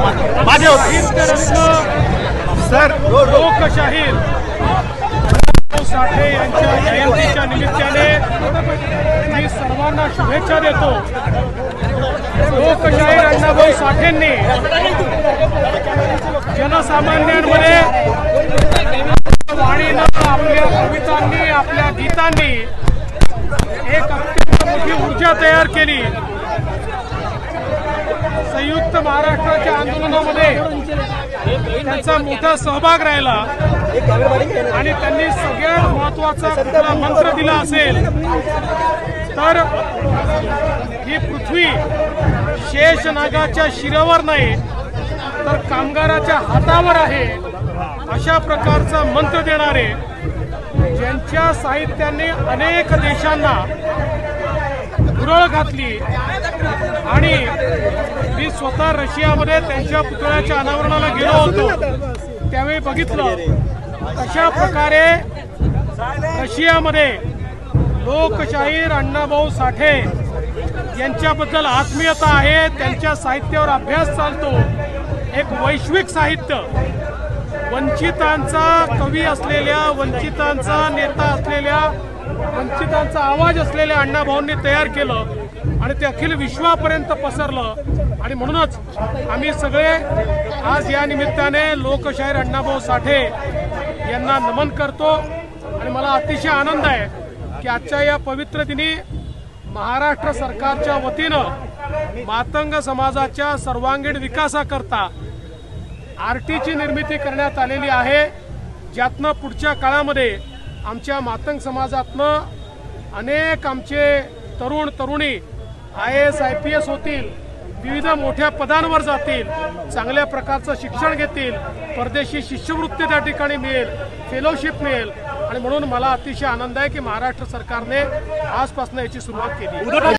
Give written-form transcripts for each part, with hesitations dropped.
माझे सर लोकशाहीर साठे यांच्या जयंतीच्या निमित्ताने मी सर्वांना शुभेच्छा देतो। लोकशाहीर अण्णाभाऊ साठेंनी जनसामान्यांमध्ये वाणीनं, आपल्या कवितांनी, आपल्या गीतांनी एक अत्यंत मोठी ऊर्जा तयार केली। संयुक्त महाराष्ट्राच्या आंदोलनामध्ये त्यांचा मोठा सहभाग राहिला आणि त्यांनी सगळ्यात महत्त्वाचा कुठला मंत्र दिला असेल तर ही पृथ्वी शेषनागाच्या शिरावर नाही तर कामगाराच्या हातावर आहे, अशा प्रकारचा मंत्र देणारे, ज्यांच्या साहित्याने अनेक देशांना धुरळ घातली। आणि मी स्वतः रशियामध्ये त्यांच्या पुतळ्याच्या अनावरणाला गेलो होतो, त्यावेळी बघितलं अशा प्रकारे रशियामध्ये लोकशाहीर अण्णाभाऊ साठे यांच्याबद्दल आत्मीयता आहे, त्यांच्या साहित्यावर अभ्यास चालतो। एक वैश्विक साहित्य वंचितांचा कवी असलेल्या, वंचितांचा नेता असलेल्या, वंचितांचा आवाज असलेल्या अण्णाभाऊंनी तयार केलं आणि ते अखिल विश्वापर्यंत पसरलं। आणि म्हणूनच आम्ही सगळे आज या निमित्ताने लोकशाहीर अण्णाभाऊ साठे यांना नमन करतो। आणि मला अतिशय आनंद आहे की आजच्या या पवित्र दिनी महाराष्ट्र सरकारच्या वतीनं मातंग समाजाच्या सर्वांगीण विकासाकरता आरटीची निर्मिती करण्यात आलेली आहे, ज्यातनं पुढच्या काळामध्ये आमच्या मातंग समाजातनं अनेक आमचे तरुण तरुणी IAS IPS होतील, विविध मोठ्या पदांवर जातील, चांगल्या प्रकारचं शिक्षण घेतील, परदेशी शिष्यवृत्ती त्या ठिकाणी मिळेल, फेलोशिप मिळेल। आणि म्हणून मला अतिशय आनंद आहे की महाराष्ट्र सरकारने आजपासून याची सुरुवात केली।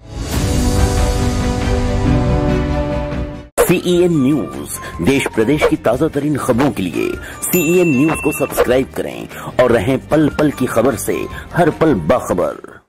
CEN न्यूज, देश प्रदेश की ताजा तरीन खबरों के लिए CEN न्यूज को सब्सक्राइब करें और रहें पल पल की खबर से हर पल बाखबर।